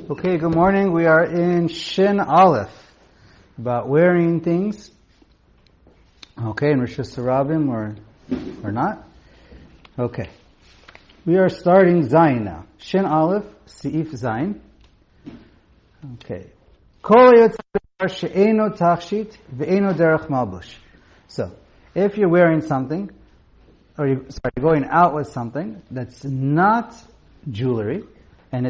Okay, good morning. We are in Shin Aleph, about wearing things. Okay, in Rosh Hashanah or not? Okay. We are starting Zayin now. Shin Aleph, Seif Zayin. Okay. Kol yotzar she'eno tachshit ve'eno derech malbush. So, if you're wearing something, or you're going out with something that's not jewelry, and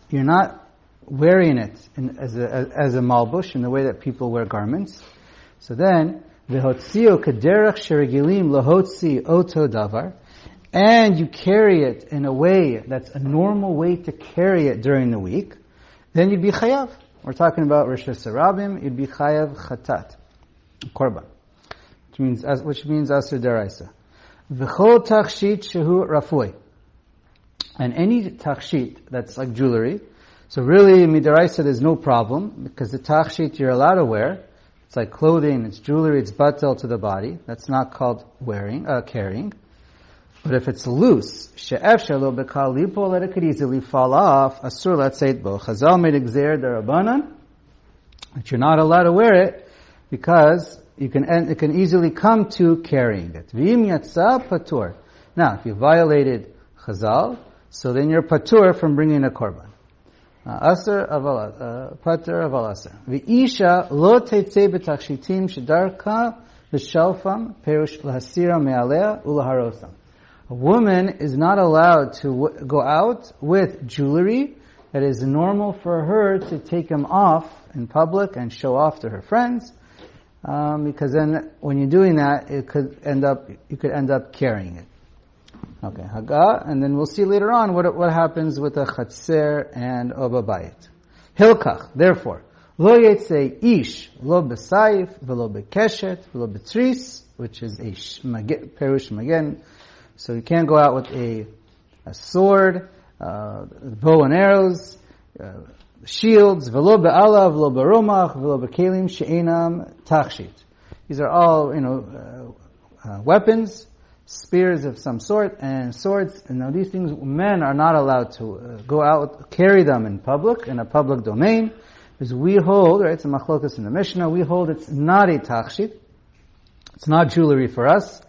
you're not wearing it as a malbush in the way that people wear garments. So then, v'hotzio kederach sheregilim lahotzi oto davar, and you carry it in a way that's a normal way to carry it during the week, then you'd be chayav. We're talking about Rosh Hashanah, you'd be chayav chatat, korban, which means asur deraisa. V'chol tachshit shehu rafui. And any tachshit that's like jewelry, so really midaraisa there's no problem because the tachshit you're allowed to wear. It's like clothing, it's jewelry, it's batel to the body. That's not called carrying. But if it's loose, she'ef shelo bekal lipo, that it could easily fall off. Asur latzeit bo. Chazal made exer derabanan that you're not allowed to wear it because it can easily come to carrying it. V'im yatsa patur. Now, if you violated Chazal, so then you're patur from bringing a korban. Aser aval patur aval aser. V'isha lo teitze b'tachshitim shedarka v'shalfam perush lahasira me'alea ulaharosam. A woman is not allowed to go out with jewelry that is normal for her to take them off in public and show off to her friends, because then when you're doing that, you could end up carrying it. Okay, Haga, and then we'll see later on what happens with a chatzer and obabayit. Hilkach, therefore, lo yetzei ish, lo b'saif, v'lo b'keshet, v'lo b'tris, which is a perush magen. So you can't go out with a sword, bow and arrows, shields, v'lo be'alav, v'lo b'romach, v'lo b'kelim she'enam tachshit. These are all, weapons, spears of some sort, and swords. And now these things, men are not allowed to go out, carry them in a public domain, because we hold, right, it's a machlokas in the Mishnah, we hold it's not a tachshit, it's not jewelry for us,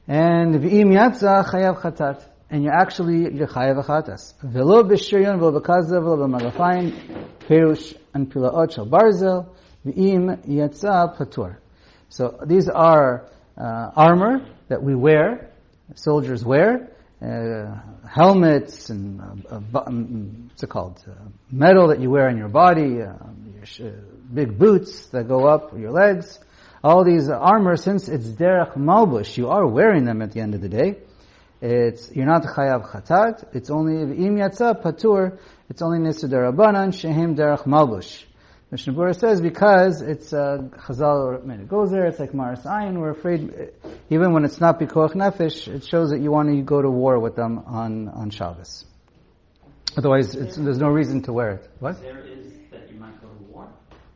and v'im yatza chayav chatat, and you're chayav chatas. V'lo b'shiryon, v'lo b'kazav, v'lo b'magafayin, perush and pilaot shel barzel, v'im yatza patur. So these are armor that we wear, soldiers wear, helmets and what's it called? Metal that you wear on your body, big boots that go up your legs. All these armor, since it's derech malbush, you are wearing them at the end of the day. You're not chayav chatat. It's only im yatsa patur. It's only nisu derabanan shehem derech malbush. Mishnah Berurah says because it's Chazal made it goes there. It's like Maris Ayin. We're afraid, even when it's not bikoach nefesh, it shows that you want to go to war with them on Shabbos. Otherwise, there's no reason to wear it. What? There is that you might go to war.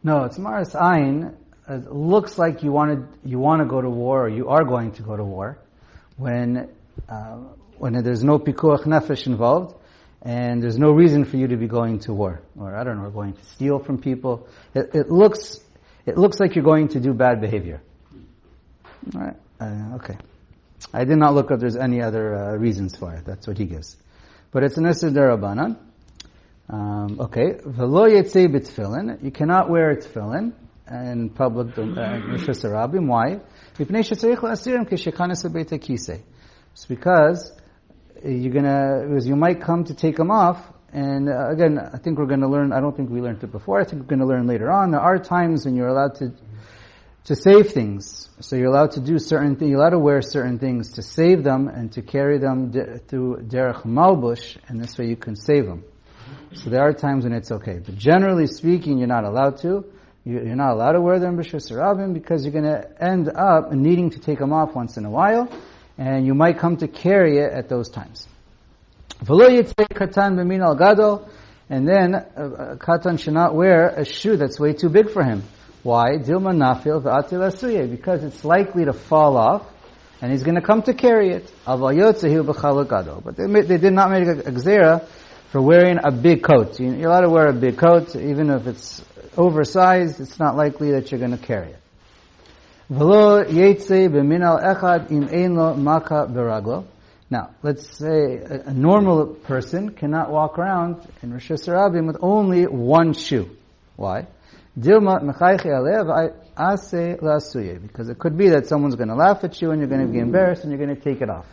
No, it's Maris Ayin. It looks like you want to go to war, or you are going to go to war, when there's no pikuach nefesh involved. And there's no reason for you to be going to war, or I don't know, going to steal from people. It looks like you're going to do bad behavior. All right, okay. I did not look up. There's any other reasons for it. That's what he gives, but it's an esed derabanan. Okay, v'lo yetzei b'tefillin. You cannot wear a tefillin in public Rosh Hashanah. Why? It's because because you might come to take them off, and again, I think we're going to learn, I don't think we learned it before, I think we're going to learn later on, there are times when you're allowed to save things. So you're allowed to do certain things, you're allowed to wear certain things to save them and to carry them through derech malbush, and this way you can save them. So there are times when it's okay. But generally speaking, you're not allowed to. You're not allowed to wear them b'shus rabim because you're going to end up needing to take them off once in a while, and you might come to carry it at those times. V'lo yitzei katan b'min al gadol, and then a katan should not wear a shoe that's way too big for him. Why? Dilma nafil v'atil asuye, because it's likely to fall off, and he's going to come to carry it. Aval yotzei hu b'chaluk gadol. But they did not make a gzera for wearing a big coat. You're allowed to wear a big coat, even if it's oversized, it's not likely that you're going to carry it. V'lo yetze b'minal echad im ein lo maka beraglo. Now, let's say a normal person cannot walk around in Rosh Hashanah with only one shoe. Why? Dilma mechayche aleh v'ase la'asuye. Because it could be that someone's going to laugh at you and you're going to be embarrassed and you're going to take it off.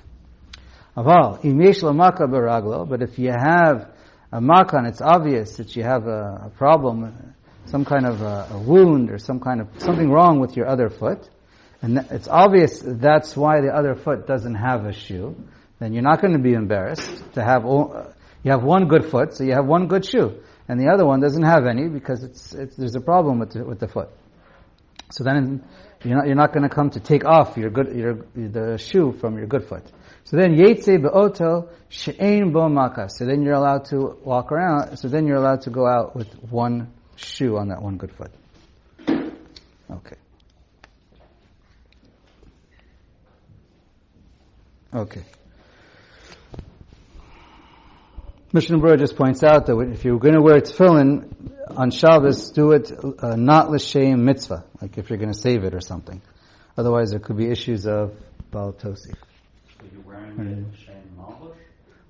Aval, im yesh lo maka beraglo. But if you have a maka and it's obvious that you have a problem, some kind of a wound or something wrong with your other foot, and it's obvious that's why the other foot doesn't have a shoe, then you're not going to be embarrassed to have, you have one good foot, so you have one good shoe, and the other one doesn't have any because there's a problem with the foot. So then you're not going to come to take off the shoe from your good foot. So then yetze be'oto she'ein bo maka. So then you're allowed to walk around. So then you're allowed to go out with one shoe on that one good foot. Okay. Okay. Mishnah Berurah just points out that if you're going to wear tefillin on Shabbos, do it not l'shem mitzvah, like if you're going to save it or something. Otherwise, there could be issues of bal tosif. So you're wearing the l'shem malbush?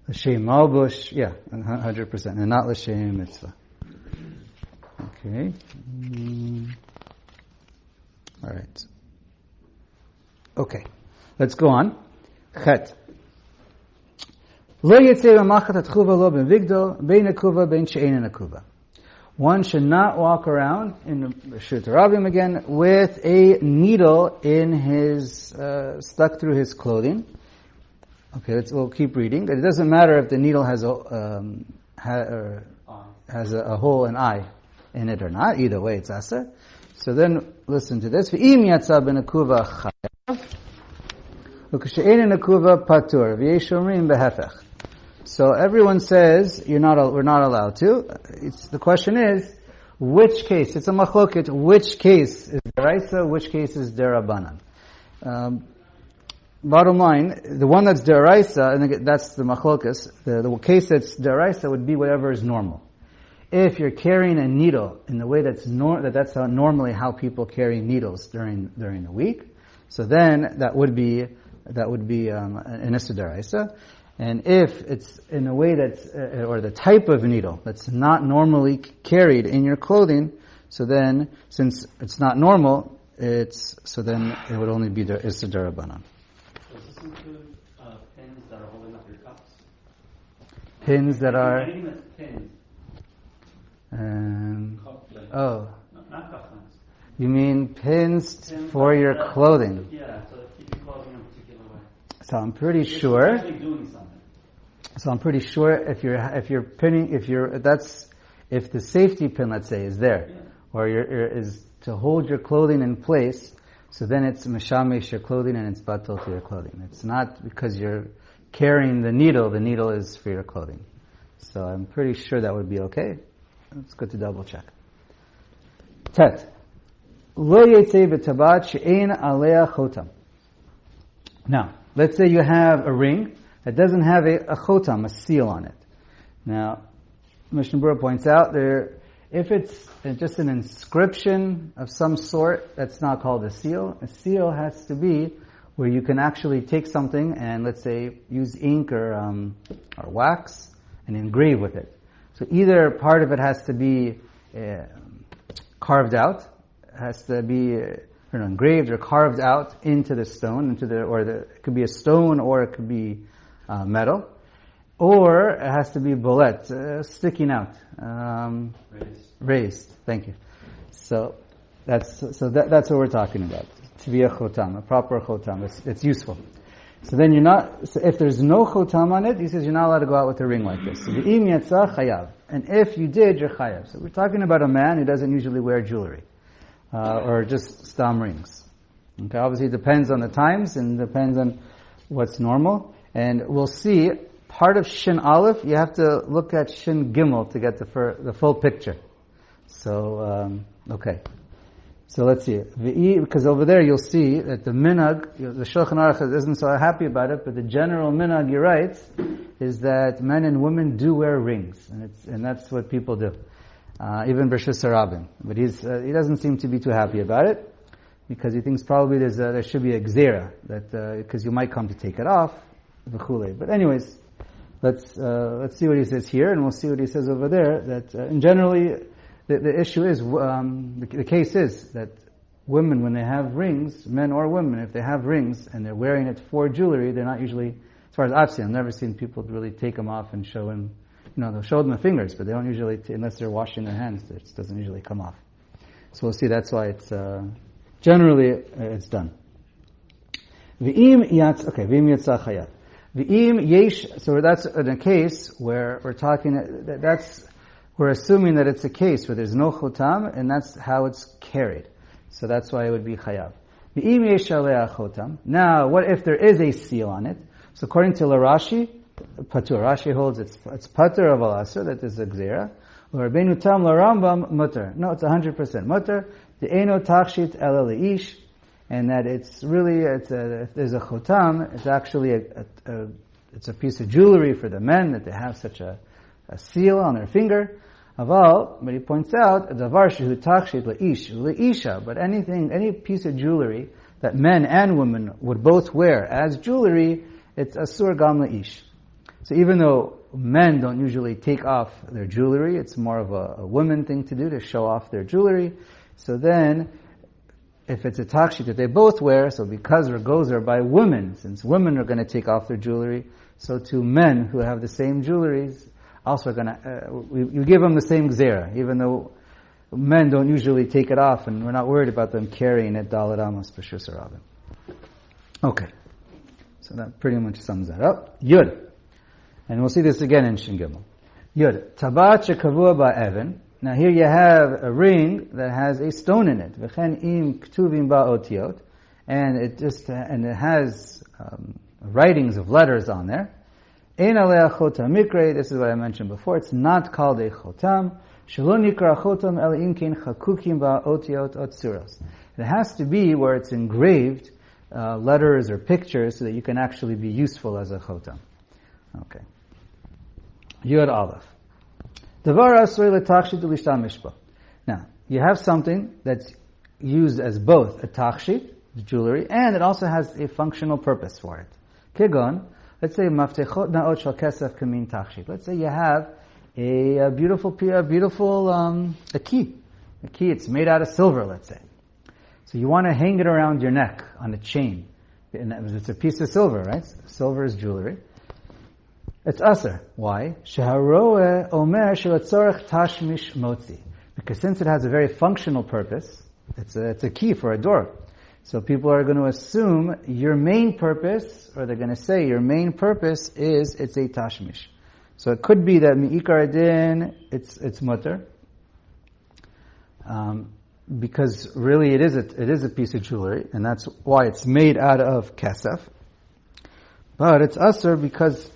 L'shem malbush, yeah, 100%, and not l'shem mitzvah. Okay. All right. Okay. Let's go on. Chet. Lo yetzeh b'machat atchuva lo b'vigdol bein akuva bein she'ein akuva. One should not walk around in the Shulchan Aruch again with a needle in his stuck through his clothing. Okay, we'll keep reading. It doesn't matter if the needle has a hole, an eye in it or not. Either way, it's aser. So then, listen to this. V'im yatsa b'nakuva chayav, v'k'she'ein nakuva patur, v'yesh omrim behefech. So everyone says we're not allowed to. The question is, which case? It's a machloket. Which case is deraisa? Which case is derabanan? Bottom line, the one that's deraisa, and that's the machlokas. The case that's deraisa would be whatever is normal. If you're carrying a needle in the way that's normally how people carry needles during the week, so then that would be an issa deraisa. And if it's in a way that's or the type of needle that's not normally carried in your clothing, so then since it's not normal, then it would only be the issa derabanan. Does this include pins that are holding up your cups? Pins that are. Anything that's pins. Oh. Not cufflinks. You mean pins for your clothing? Yeah, so that keep your clothing in a particular way. So I'm pretty sure. Actually doing something. So I'm pretty sure if the safety pin, let's say, is there, yeah, or is to hold your clothing in place, so then it's mishamesh your clothing and it's batal to your clothing. It's not because you're carrying the needle is for your clothing. So I'm pretty sure that would be okay. It's good to double check. Tet. Lo yetzeh b'tabat she'ein alea chotam. Now, let's say you have a ring that doesn't have a chotam, a seal on it. Now, Mishnah Berurah points out if it's just an inscription of some sort, that's not called a seal. A seal has to be where you can actually take something and, let's say, use ink or wax and engrave with it. So either part of it has to be carved out, has to be engraved or carved out into the stone, it could be a stone or it could be metal, or it has to be bolet, sticking out, raised. Thank you. So that's what we're talking about. To be a chotam, a proper chotam, it's useful. So then if there's no chotam on it, he says you're not allowed to go out with a ring like this. So v'im yatsa chayav, and if you did, you're chayav. So we're talking about a man who doesn't usually wear jewelry. Or just stam rings. Okay, obviously it depends on the times and depends on what's normal. And we'll see, part of Shin Aleph, you have to look at Shin Gimel to get the full picture. So, okay. So let's see. Because over there you'll see that the minhag, the Shulchan Aruch isn't so happy about it, but the general minhag he writes is that men and women do wear rings, and that's what people do. Even B'Rishus Rabin. But he doesn't seem to be too happy about it, because he thinks probably there should be a gzera, that because you might come to take it off, v'chulei. But anyways, let's see what he says here, and we'll see what he says over there. That in generally, the issue is the case is that women, when they have rings, men or women, if they have rings and they're wearing it for jewelry, they're not usually, as far as I've seen, I've never seen people really take them off and show them. They'll show them the fingers, but they don't usually, unless they're washing their hands, it doesn't usually come off. So we'll see. That's why it's generally it's done. V'im yatsa chayav. V'im yesh. So that's in a case where we're talking. We're assuming that it's a case where there's no chotam, and that's how it's carried. So that's why it would be chayav. V'im yesh alei chotam. Now, what if there is a seal on it? So according to Rashi, patur. Rashi holds it's patur of al-asr, that is a gzera. Or Rabbeinu Tam Rambam mutter. No, it's 100% mutter. The eno tachshit ela leish, and that it's really if there's a chotam, it's actually it's a piece of jewelry for the men that they have such a seal on their finger. Aval, but he points out davar shehu tachshit leisha, but any piece of jewelry that men and women would both wear as jewelry, it's asur gam leish. So even though men don't usually take off their jewelry, it's more of a woman thing to do, to show off their jewelry. So then, if it's a tachshit that they both wear, so because goes are by women, since women are going to take off their jewelry, so to men who have the same jewelries, also are going to, you give them the same gzera, even though men don't usually take it off, and we're not worried about them carrying it daled amos b'shus rabin. Okay. So that pretty much sums that up. Yud. And we'll see this again in Shin Gimel. Yud. Tabat shekavua ba'evan. Now here you have a ring that has a stone in it. V'chen im ktuvim ba'otiot. And it has writings of letters on there. Ein alei chotam mikre. This is what I mentioned before. It's not called a chotam. Shelo nikra chotam el imkin chakukim ba'otiot otsuros. It has to be where it's engraved letters or pictures so that you can actually be useful as a chotam. Okay. Yud Aleph. Davar asur letachshit u'lishtamish bo. Now, you have something that's used as both a tachshit, jewelry, and it also has a functional purpose for it. Kigon, let's say maftechot naot shel kesef kamin tachshit. Let's say you have a beautiful key. A key, it's made out of silver, let's say. So you want to hang it around your neck on a chain. It's a piece of silver, right? Silver is jewelry. It's aser. Why? Sheharoeh omer shelatzorech tashmish motzi. Because since it has a very functional purpose, it's a key for a door. So people are going to assume your main purpose, or they're going to say your main purpose is it's a tashmish. So it could be that mi'ikar din it's mutter, because really it is a piece of jewelry, and that's why it's made out of kesef. But it's aser because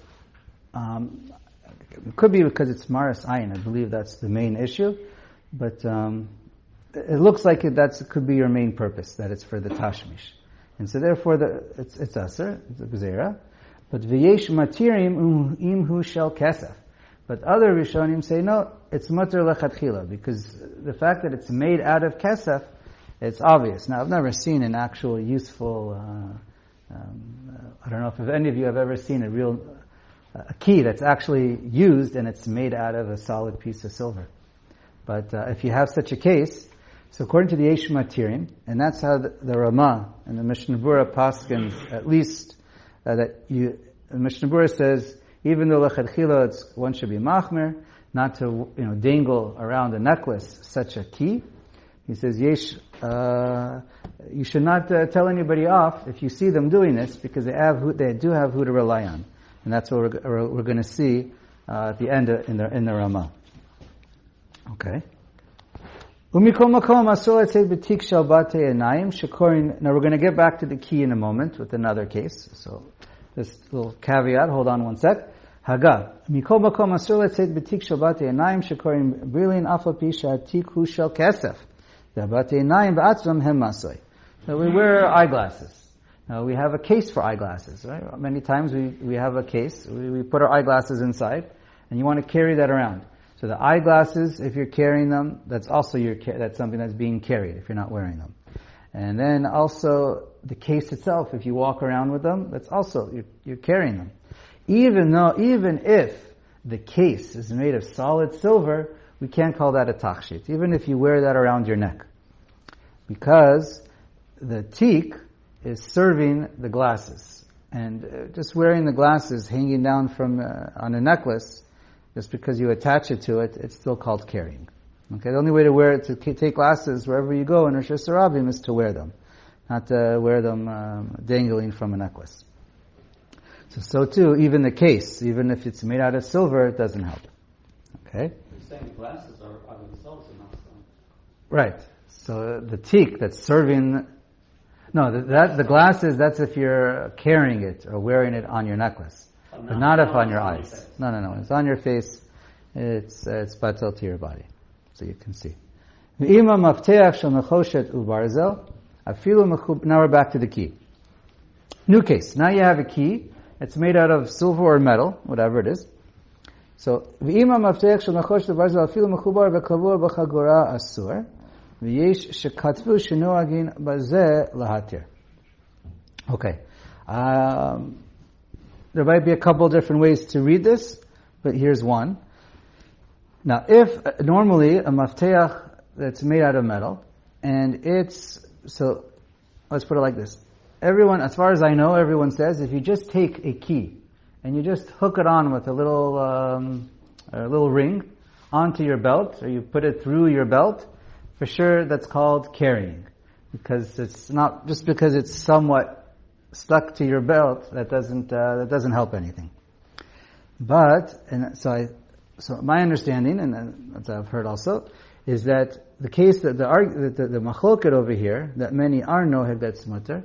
it could be because it's maras ayin. I believe that's the main issue, but it looks like that could be your main purpose, that it's for the tashmish, and so therefore it's aser, it's a gzera. But v'yesh matirim imhu shel kesef. But other rishonim say no, it's mutter lechatchila, because the fact that it's made out of kesef, it's obvious. Now I've never seen an actual useful. I don't know if any of you have ever seen a key that's actually used and it's made out of a solid piece of silver. But if you have such a case, so according to the Yesh Matirim, and that's how the Ramah and the Mishnah Berurah paskins, at least the Mishnah Berurah says, even though l'chadchila one should be machmer, not to dangle around a necklace such a key. He says, Yesh, you should not tell anybody off if you see them doing this, because they do have who to rely on. And that's what we're going to see at the end in the Ramah. Okay. Now we're going to get back to the key in a moment with another case. So this little caveat. Hold on one sec. Haga. So we wear eyeglasses. Now we have a case for eyeglasses, right? Many times we have a case, we put our eyeglasses inside, and you want to carry that around. So the eyeglasses, if you're carrying them, that's also that's something that's being carried if you're not wearing them. And then also the case itself, if you walk around with them, that's also, you're carrying them. Even if the case is made of solid silver, we can't call that a tachshit, even if you wear that around your neck. Because the teak is serving the glasses. And just wearing the glasses hanging down from on a necklace, just because you attach it to it, it's still called carrying. Okay, the only way to wear it, to take glasses wherever you go in Rosh Hashanah is to wear them, not to wear them dangling from a necklace. So too, even the case, even if it's made out of silver, it doesn't help. Okay? You're saying the glasses are themselves enough, so. Right. So the teak that's serving, the glasses, that's if you're carrying it or wearing it on your necklace. But not if on your eyes. No. When it's on your face, it's batel to your body. So you can see. Now we're back to the key. New case. Now you have a key. It's made out of silver or metal, whatever it is. So, okay. There might be a couple different ways to read this, but here's one. Now, if normally a mafteach that's made out of metal, and let's put it like this. Everyone, as far as I know, everyone says if you just take a key and you just hook it on with a little ring onto your belt, or you put it through your belt, for sure that's called carrying, because it's not just because it's somewhat stuck to your belt that doesn't help anything. So my understanding, and as I've heard also, is that the case that the machloket over here that many are noheg that's mutter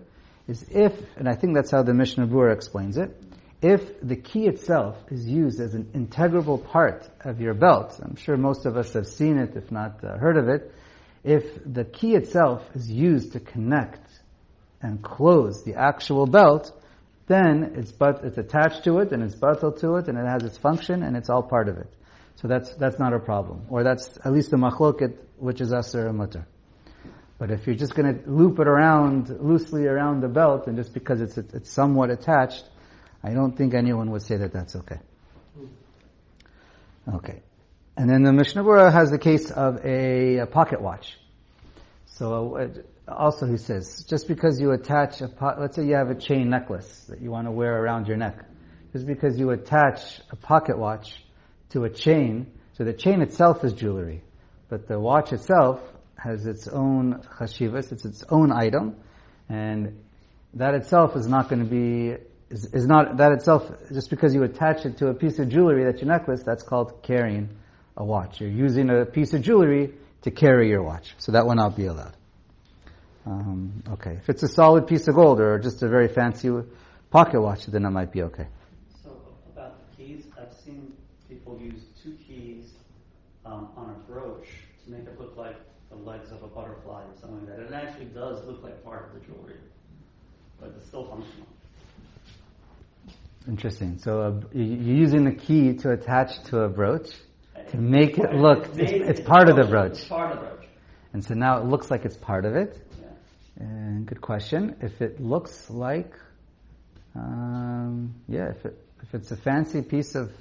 is if, and I think that's how the Mishnah Berurah explains it, if the key itself is used as an integral part of your belt, I'm sure most of us have seen it, if not heard of it, if the key itself is used to connect and close the actual belt, then it's attached to it and it's batel to it and it has its function and it's all part of it. So that's not a problem. Or that's at least the machloket, which is aser and mutter. But if you're just going to loop it loosely around the belt, and just because it's somewhat attached, I don't think anyone would say that that's okay. Okay. And then the Mishnah Berurah has the case of a pocket watch. So also he says, just because you attach let's say you have a chain necklace that you want to wear around your neck. Just because you attach a pocket watch to a chain, so the chain itself is jewelry, but the watch itself has its own chashivas, it's its own item, and that itself is not going to be, is not, that itself, just because you attach it to a piece of jewelry that's your necklace, that's called carrying a watch. You're using a piece of jewelry to carry your watch, so that will not be allowed. Okay, if it's a solid piece of gold or just a very fancy pocket watch, then it might be okay. So about the keys, I've seen people use two keys on a brooch to make it look like the legs of a butterfly or something like that. It actually does look like part of the jewelry, but it's still functional. Interesting. So you're using the key to attach to a brooch to make it look, it's part of the brooch. It's part of the brooch. And so now it looks like it's part of it. Yeah. And good question. If it looks like, if it's a fancy piece of,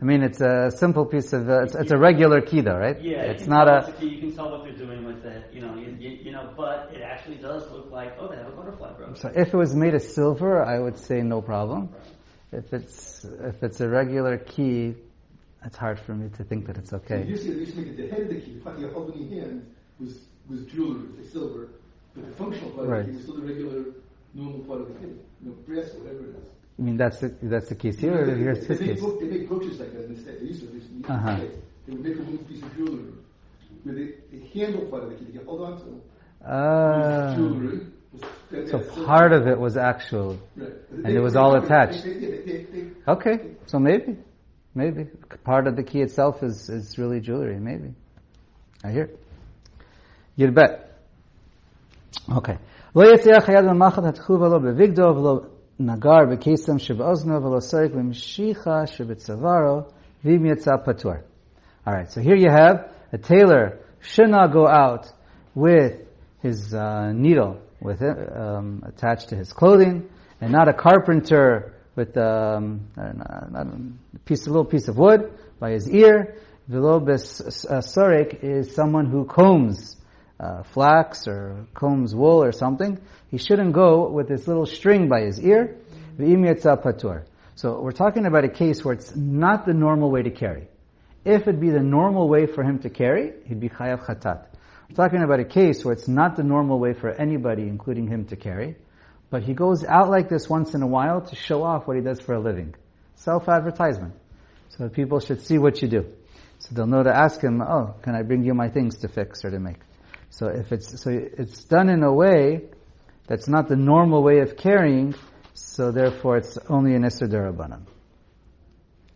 I mean, it's a simple piece of, it's a regular key though, right? Yeah, it's not a key. You can tell what they're doing with it, you know, but it actually does look like, they have a butterfly brooch. So if it was made of silver, I would say no problem. Right. If it's a regular key, it's hard for me to think that it's okay. So you used to make it the head of the key, the part you're holding in your hand was jewelry, it's silver, but the functional part of the key was still the regular, normal part of the key, brass or whatever it is. I mean, that's the case here, or here's his case? They make brooches like that instead. They used to. They would make a little piece of jewelry with the handle part of the key that you hold on to. Jewelry. So part of it was actual, right. And it was all attached. Okay, so maybe part of the key itself is really jewelry. Maybe I hear. Yirbet. Okay. Lo yetziach hayad v'machat hatchuva lo bevigdo v'lo nagar b'kesam sheba'ozno v'lo soik v'mshicha shebetzavaro v'im yetza patur. All right, so here you have a tailor should not go out with his needle with it, attached to his clothing, and not a carpenter with a little piece of wood by his ear. V'lo besorek is someone who combs flax or combs wool or something. He shouldn't go with this little string by his ear. V'im yetza patur. So we're talking about a case where it's not the normal way to carry. If it'd be the normal way for him to carry, he'd be chayav chatat. We're talking about a case where it's not the normal way for anybody, including him, to carry, but he goes out like this once in a while to show off what he does for a living. Self-advertisement. So that people should see what you do. So they'll know to ask him, oh, can I bring you my things to fix or to make? So it's done in a way that's not the normal way of carrying, so therefore it's only an Isser Derabanan.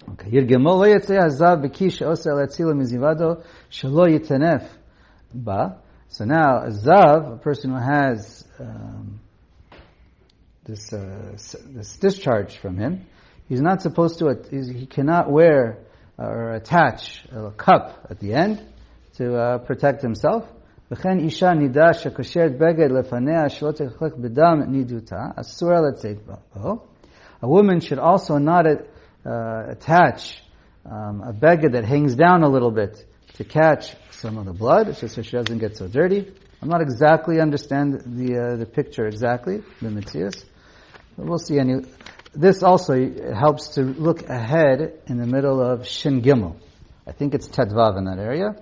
Okay. Yirgemol lo yetzei hazav b'kish oser le'atzila mizivado shelo yitenef ba. So now a zav, a person who has this discharge from him, he's not supposed to. He cannot wear or attach a cup at the end to protect himself. V'chen isha nida shekoshet beged lefanea shelo techlek b'dam niduta asura letzeit bo. A woman should also not attach a beged that hangs down a little bit to catch some of the blood, just so she doesn't get so dirty. I'm not exactly understand the picture exactly, the Metzius. But we'll see. This also helps to look ahead in the middle of Shin Gimel. I think it's Tedvav in that area.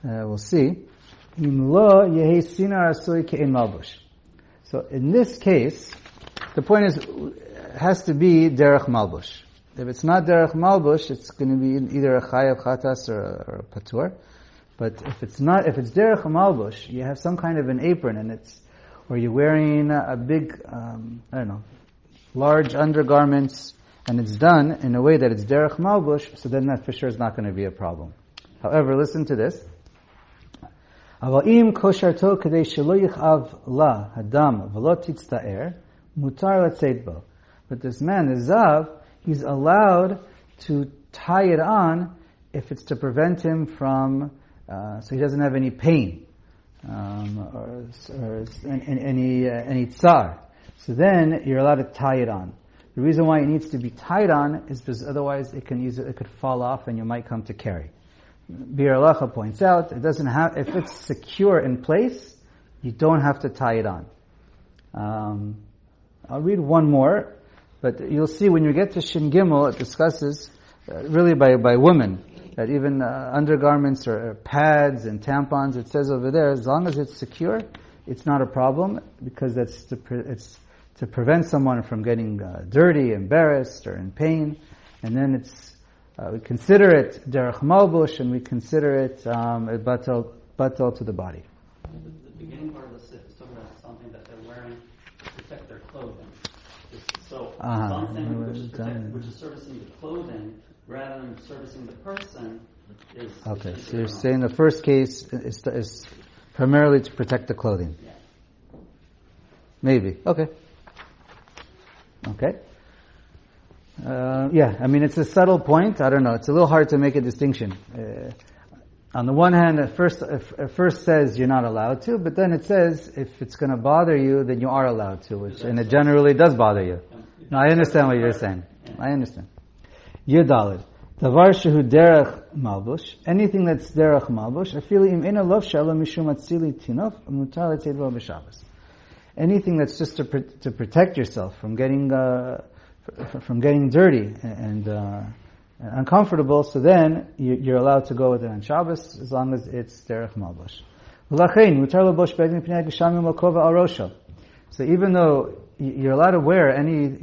We'll see. So in this case, the point is, it has to be derech malbush. If it's not derech malbush, it's going to be either a chayav chatas or a patur. But if it's derech malbush, you have some kind of an apron, or you're wearing a big, large undergarments, and it's done in a way that it's derech malbush, so then that for sure is not going to be a problem. However, listen to this. But this man, the zav, he's allowed to tie it on if it's to prevent him from, so he doesn't have any pain, or any tsar. So then you're allowed to tie it on. The reason why it needs to be tied on is because otherwise it could fall off and you might come to carry. Bir Halacha points out, if it's secure in place, you don't have to tie it on. I'll read one more, but you'll see when you get to Shin Gimel, it discusses, really by women, that even undergarments or pads and tampons, it says over there, as long as it's secure, it's not a problem, because it's to prevent someone from getting dirty, embarrassed, or in pain, and then we consider it derech malbush, and we consider it batal to the body. The beginning part of the sif is talking about something that they're wearing to protect their clothing. So something which is servicing the clothing rather than servicing the person is... Okay, so you're saying the first case is primarily to protect the clothing. Yeah. Maybe. Okay. It's a subtle point. I don't know. It's a little hard to make a distinction. On the one hand, it first says you're not allowed to, but then it says if it's going to bother you, then you are allowed to, and it generally does bother you. No, I understand what you're saying. I understand. Yudalid. Davar shehu derech malbush. Anything that's derech malbush. Afili im ena lov shalom mishum atzili tinof mutar letzeit bo b'Shabbos. Anything that's just to protect yourself from getting dirty and uncomfortable, so then you're allowed to go with it on Shabbos as long as it's derech malbush. So even though you're allowed to wear any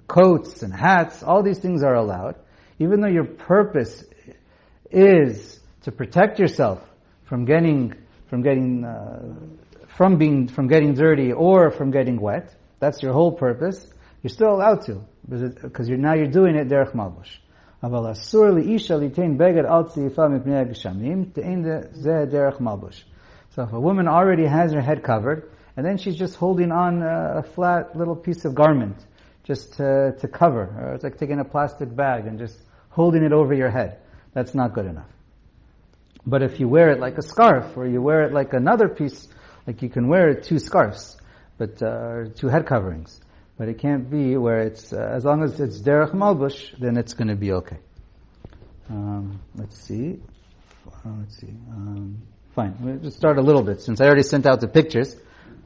coats and hats, all these things are allowed, even though your purpose is to protect yourself from getting dirty or from getting wet. That's your whole purpose. You're still allowed to, because you're doing it derech malbush. So if a woman already has her head covered, and then she's just holding on a flat little piece of garment, just to cover, or it's like taking a plastic bag and just holding it over your head. That's not good enough. But if you wear it like a scarf, or you wear it like another piece, like you can wear 2 scarves, but 2 head coverings. But it can't be where it's, as long as it's derech malbush, then it's going to be okay. Let's see. Fine. We'll just start a little bit. Since I already sent out the pictures,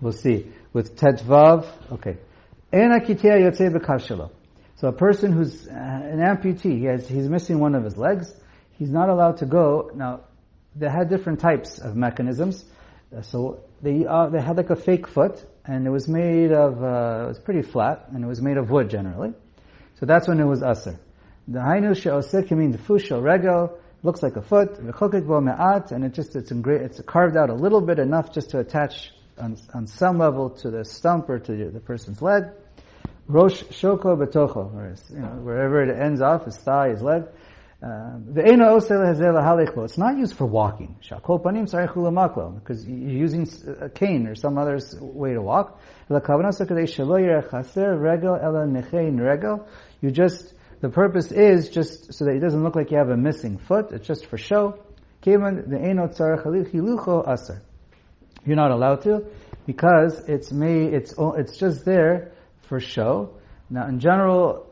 we'll see. With Tetvav, okay. So a person who's an amputee, he's missing one of his legs, he's not allowed to go. Now, they had different types of mechanisms. So they had like a fake foot, and it was made of, it was pretty flat, and it was made of wood generally. So that's when it was aser. The hainu she'osir kimin defusha regel, looks like a foot, v'chokek bo me'at, and it's carved out a little bit, enough just to attach on some level to the stump or to the person's leg. Rosh shoko betocho, wherever it ends off, his thigh, his leg. It's not used for walking, because you're using a cane or some other way to walk. The purpose is just so that it doesn't look like you have a missing foot. It's just for show. You're not allowed to, because it's just there for show. Now, in general,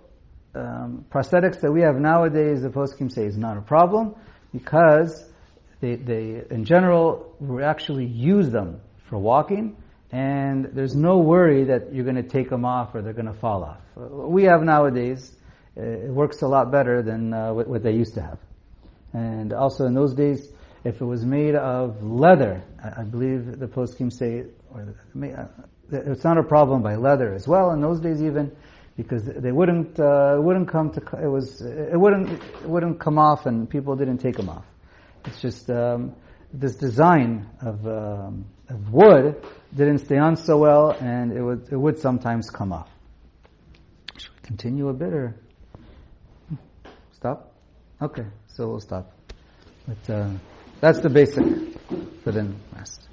prosthetics that we have nowadays, the poskim say, is not a problem, because they in general, we actually use them for walking, and there's no worry that you're going to take them off or they're going to fall off. What we have nowadays, it works a lot better than what they used to have. And also in those days, if it was made of leather, I believe the poskim say, it's not a problem by leather as well in those days even, because they wouldn't come off, and people didn't take them off. It's just this design of wood didn't stay on so well, and it would sometimes come off. Should we continue a bit or stop? Okay, so we'll stop. But that's the basic for the rest.